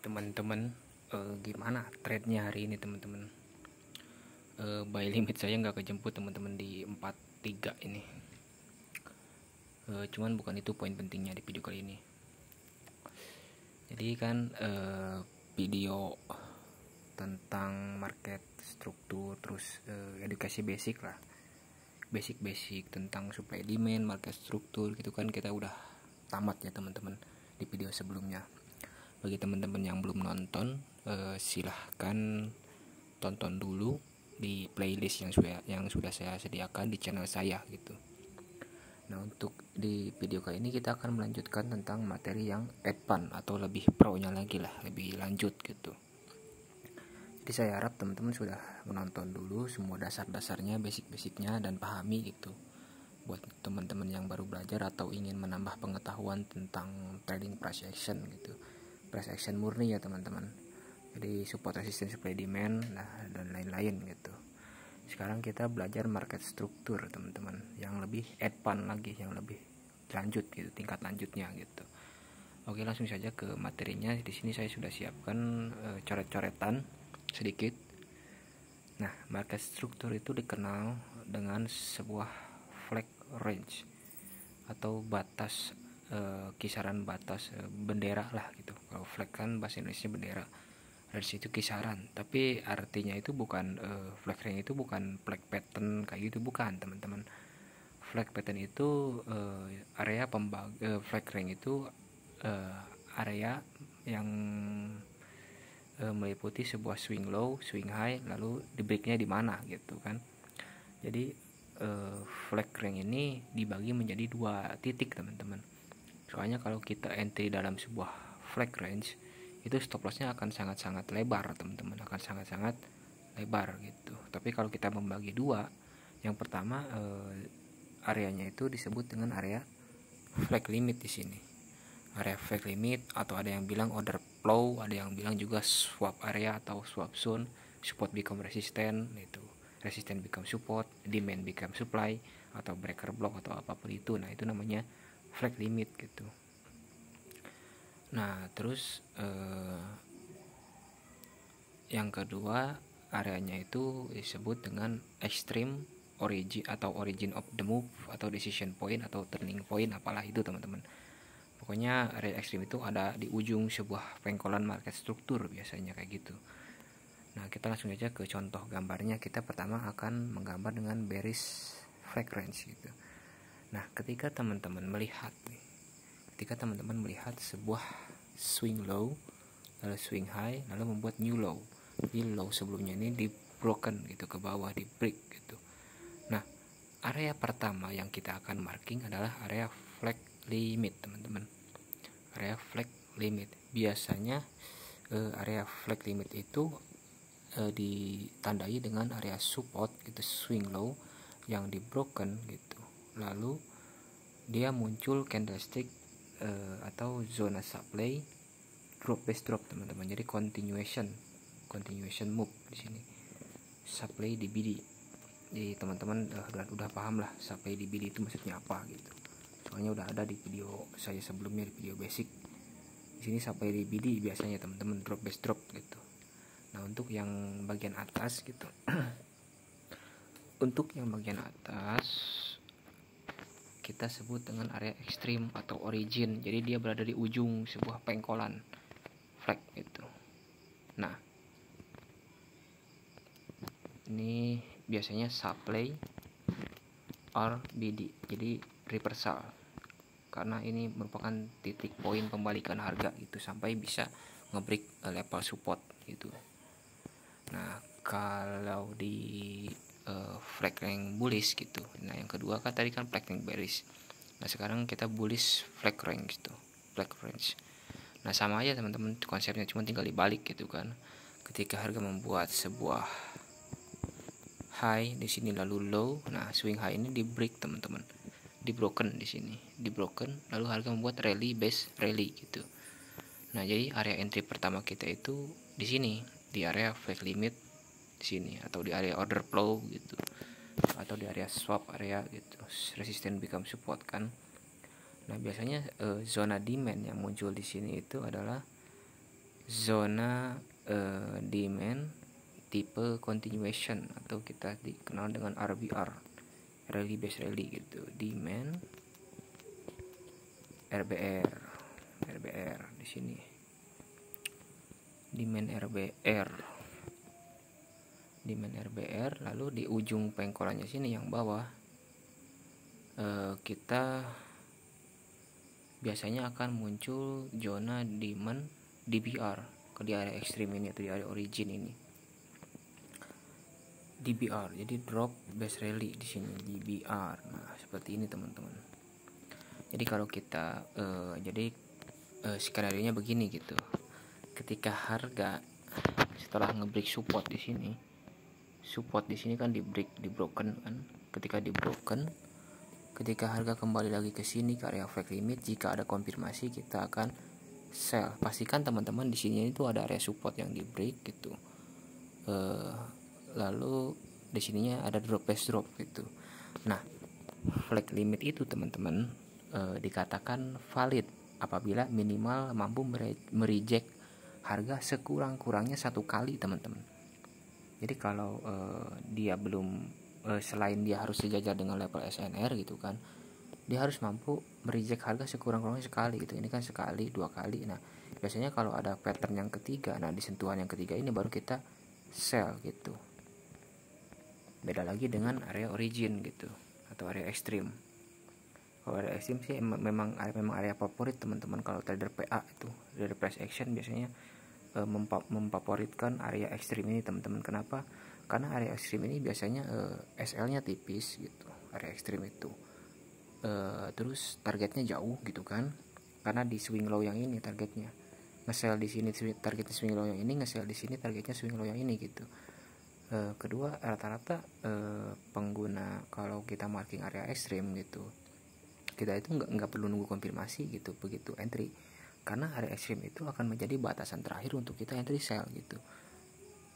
Teman-teman, gimana trade-nya hari ini teman-teman? Buy limit saya nggak kejemput teman-teman di 43 ini. Cuman bukan itu poin pentingnya di video kali ini. Jadi kan video tentang market struktur, terus edukasi basic lah, basic tentang supply demand, market struktur gitu kan kita udah tamat ya teman-teman di video sebelumnya. Bagi teman-teman yang belum nonton, silahkan tonton dulu di playlist yang sudah saya sediakan di channel saya gitu. Nah, untuk di video kali ini kita akan melanjutkan tentang materi yang advance atau lebih pro-nya lagi lah, lebih lanjut gitu. Jadi saya harap teman-teman sudah menonton dulu semua dasar-dasarnya, basic-basicnya, dan pahami gitu. Buat teman-teman yang baru belajar atau ingin menambah pengetahuan tentang trading price action gitu, price action murni ya teman-teman. Jadi support, resistance, supply, demand, nah dan lain-lain gitu. Sekarang kita belajar market struktur teman-teman, yang lebih advance lagi, yang lebih lanjut gitu, tingkat lanjutnya gitu. Oke, langsung saja ke materinya. Di sini saya sudah siapkan coret-coretan sedikit. Nah, market struktur itu dikenal dengan sebuah flag range atau batas kisaran batas bendera lah gitu. Kalau flag kan bahasa Indonesia bendera, range itu kisaran, tapi artinya itu bukan flag range itu bukan flag pattern kayak gitu, bukan teman-teman. Flag pattern itu area flag range itu area yang meliputi sebuah swing low, swing high, lalu di breaknya di mana gitu kan. Jadi flag range ini dibagi menjadi dua titik teman-teman. Soalnya kalau kita entry dalam sebuah flag range itu stop lossnya akan sangat-sangat lebar teman-teman, akan sangat-sangat lebar gitu. Tapi kalau kita membagi dua, yang pertama areanya itu disebut dengan area flag limit di sini. Area flag limit, atau ada yang bilang order flow, ada yang bilang juga swap area atau swap zone. Support become resistant, itu resistant become support, demand become supply, atau breaker block atau apapun itu. Nah, itu namanya flag limit gitu. Nah, terus yang kedua areanya itu disebut dengan extreme origin atau origin of the move atau decision point atau turning point, apalah itu teman-teman. Pokoknya area ekstrim itu ada di ujung sebuah pengkolan market struktur biasanya kayak gitu. Nah, kita langsung aja ke contoh gambarnya. Kita pertama akan menggambar dengan bearish flag range gitu. Nah, ketika teman-teman melihat sebuah swing low, lalu swing high, lalu membuat new low. Jadi low sebelumnya ini di broken gitu, ke bawah, di break gitu. Nah, area pertama yang kita akan marking adalah area flag limit teman-teman. Area flag limit biasanya area flag limit itu ditandai dengan area support gitu, swing low yang di broken gitu. Lalu dia muncul candlestick atau zona supply drop base drop teman-teman. Jadi continuation move di sini. Supply DBD. Jadi teman-teman udah paham lah supply DBD itu maksudnya apa gitu. Soalnya udah ada di video saya sebelumnya, di video basic. Di sini supply DBD biasanya teman-teman, drop base drop gitu. Nah, untuk yang bagian atas gitu. Untuk yang bagian atas kita sebut dengan area ekstrim atau origin. Jadi dia berada di ujung sebuah pengkolan flag gitu. Nah, ini biasanya supply or BD, jadi reversal, karena ini merupakan titik poin pembalikan harga gitu sampai bisa ngebreak level support gitu. Nah, kalau di flag range bullish gitu. Nah, yang kedua kan tadi kan flag range bearish. Nah, sekarang kita bullish flag range gitu, flag range. Nah, sama aja teman-teman konsepnya, cuma tinggal dibalik gitu kan. Ketika harga membuat sebuah high di sini lalu low, nah swing high ini di break teman-teman, di broken di sini, di broken, lalu harga membuat rally base rally gitu. Nah, jadi area entry pertama kita itu di sini, di area flag limit di sini, atau di area order flow gitu, atau di area swap area gitu, resistance become support kan. Nah, biasanya zona demand yang muncul di sini itu adalah zona demand tipe continuation atau kita dikenal dengan RBR, rally based rally gitu. Demand RBR di sini. Demand RBR, lalu di ujung pengkolannya sini yang bawah kita biasanya akan muncul zona demand DBR di area ekstrim ini atau di area origin ini. DBR, jadi drop base rally di sini DBR. Nah, seperti ini teman-teman. Jadi kalau kita skenario-nya begini gitu. Ketika harga setelah nge-break support di sini kan di broken kan. Ketika harga kembali lagi ke sini ke area flag limit, jika ada konfirmasi kita akan sell. Pastikan teman-teman di sini itu ada area support yang di break gitu. Lalu di sininya ada drop base drop gitu. Nah, flag limit itu teman-teman dikatakan valid apabila minimal mampu mereject harga sekurang-kurangnya 1 kali teman-teman. Jadi kalau dia belum selain dia harus sejajar dengan level SNR gitu kan, dia harus mampu mereject harga sekurang-kurangnya sekali gitu. Ini kan sekali, 2 kali. Nah, biasanya kalau ada pattern yang ketiga, nah di sentuhan yang ketiga ini baru kita sell gitu. Beda lagi dengan area origin gitu atau area ekstrim. Kalau area ekstrim sih memang area favorit teman-teman. Kalau trader PA itu, trader price action biasanya memfavoritkan area ekstrim ini teman-teman. Kenapa? Karena area ekstrim ini biasanya SL-nya tipis gitu, area ekstrim itu. Terus targetnya jauh gitu kan, karena di swing low yang ini targetnya nge-sell di sini, targetnya swing low yang ini, nge-sell di sini targetnya swing low yang ini gitu. Kedua, rata-rata pengguna kalau kita marking area ekstrim gitu, kita itu nggak perlu nunggu konfirmasi gitu begitu entry, karena area ekstrim itu akan menjadi batasan terakhir untuk kita entry sell gitu.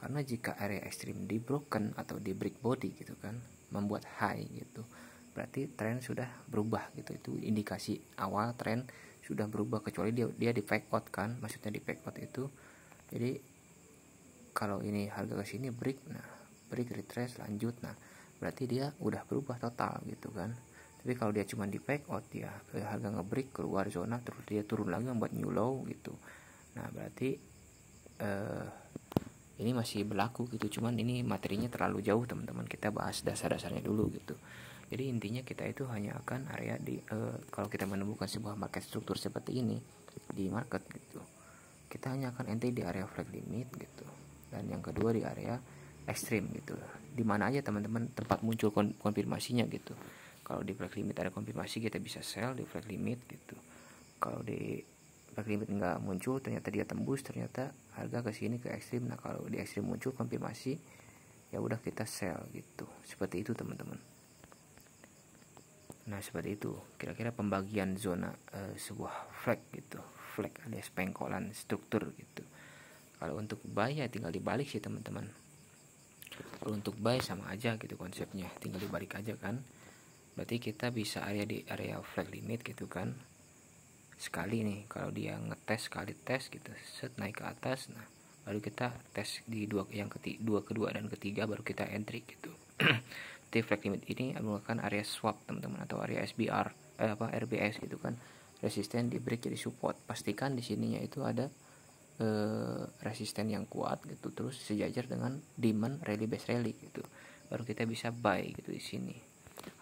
Karena jika area ekstrim di broken atau di break body gitu kan, membuat high gitu, berarti tren sudah berubah gitu. Itu indikasi awal tren sudah berubah, kecuali dia di fake out kan. Maksudnya di fake out itu, jadi kalau ini harga ke sini break, nah break retrace lanjut, nah berarti dia udah berubah total gitu kan. Tapi kalau dia cuma di fake out, ya harga ngebreak keluar zona terus dia turun lagi membuat new low gitu. Nah berarti ini masih berlaku gitu. Cuman ini materinya terlalu jauh teman-teman, kita bahas dasar-dasarnya dulu gitu. Jadi intinya kita itu hanya akan area di kalau kita menemukan sebuah market struktur seperti ini di market gitu, kita hanya akan entry di area flag limit gitu. Dan yang kedua di area ekstrim gitu, dimana aja teman-teman tempat muncul konfirmasinya gitu. Kalau di flag limit ada konfirmasi, kita bisa sell di flag limit gitu. Kalau di flag limit nggak muncul, ternyata dia tembus, ternyata harga ke sini ke ekstrim. Nah kalau di ekstrim muncul konfirmasi, ya udah kita sell gitu. Seperti itu teman-teman. Nah seperti itu kira-kira pembagian zona sebuah flag gitu. Flag alias pengkolan struktur gitu. Kalau untuk buy ya tinggal dibalik sih teman-teman. Kalau untuk buy sama aja gitu konsepnya, tinggal dibalik aja kan. Berarti kita bisa area di area flag limit gitu kan. Sekali nih kalau dia ngetes, sekali tes gitu, set naik ke atas, nah baru kita tes di kedua dan ketiga baru kita entry gitu. Di flag limit ini merupakan area swap teman-teman, atau area SBR RBS gitu kan, resisten di break jadi support. Pastikan di sininya itu ada resisten yang kuat gitu, terus sejajar dengan demand rally base rally gitu, baru kita bisa buy gitu di sini.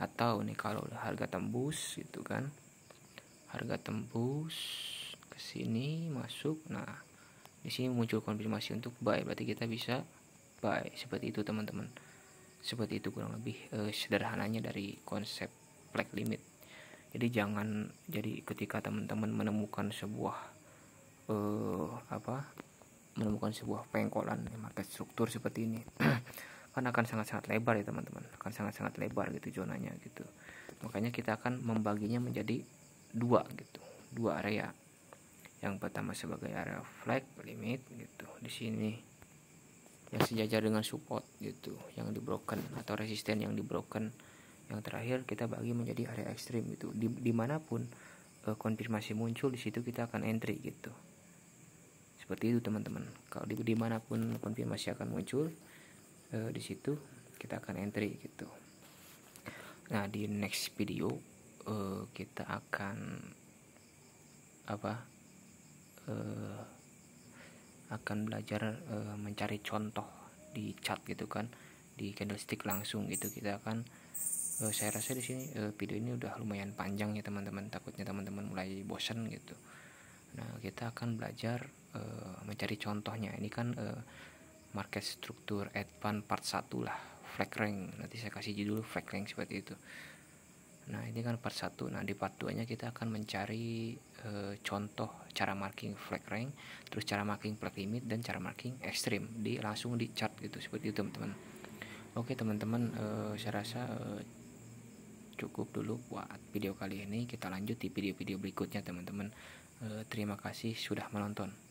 Atau nih kalau harga tembus gitu kan, harga tembus ke sini masuk, nah di sini muncul konfirmasi untuk buy, berarti kita bisa buy. Seperti itu teman-teman. Seperti itu kurang lebih sederhananya dari konsep flag limit. Jadi ketika teman-teman menemukan sebuah menemukan sebuah pengkolan market struktur seperti ini kan akan sangat-sangat lebar ya teman-teman, akan sangat-sangat lebar gitu zonanya gitu. Makanya kita akan membaginya menjadi dua area. Yang pertama sebagai area flag limit gitu, di sini yang sejajar dengan support gitu, yang di broken atau resisten yang di broken. Yang terakhir kita bagi menjadi area ekstrim gitu, dimanapun konfirmasi muncul di situ kita akan entry gitu. seperti itu teman-teman. Kalau dimanapun konfirmasi akan muncul, di situ kita akan entry gitu. Nah di next video kita akan akan belajar mencari contoh di chart gitu kan, di candlestick langsung gitu. Kita akan saya rasa di sini video ini udah lumayan panjang ya teman-teman, takutnya teman-teman mulai bosan gitu. Nah kita akan belajar mencari contohnya. Ini kan market struktur advance part 1 lah, flag rank. Nanti saya kasih judul flag rank seperti itu. Nah ini kan part 1. Nah di part 2 nya kita akan mencari contoh cara marking flag rank, terus cara marking flag limit, dan cara marking ekstrim langsung di chart gitu, seperti itu teman-teman. Oke teman-teman, saya rasa cukup dulu buat video kali ini. Kita lanjut di video-video berikutnya teman-teman. Terima kasih sudah menonton.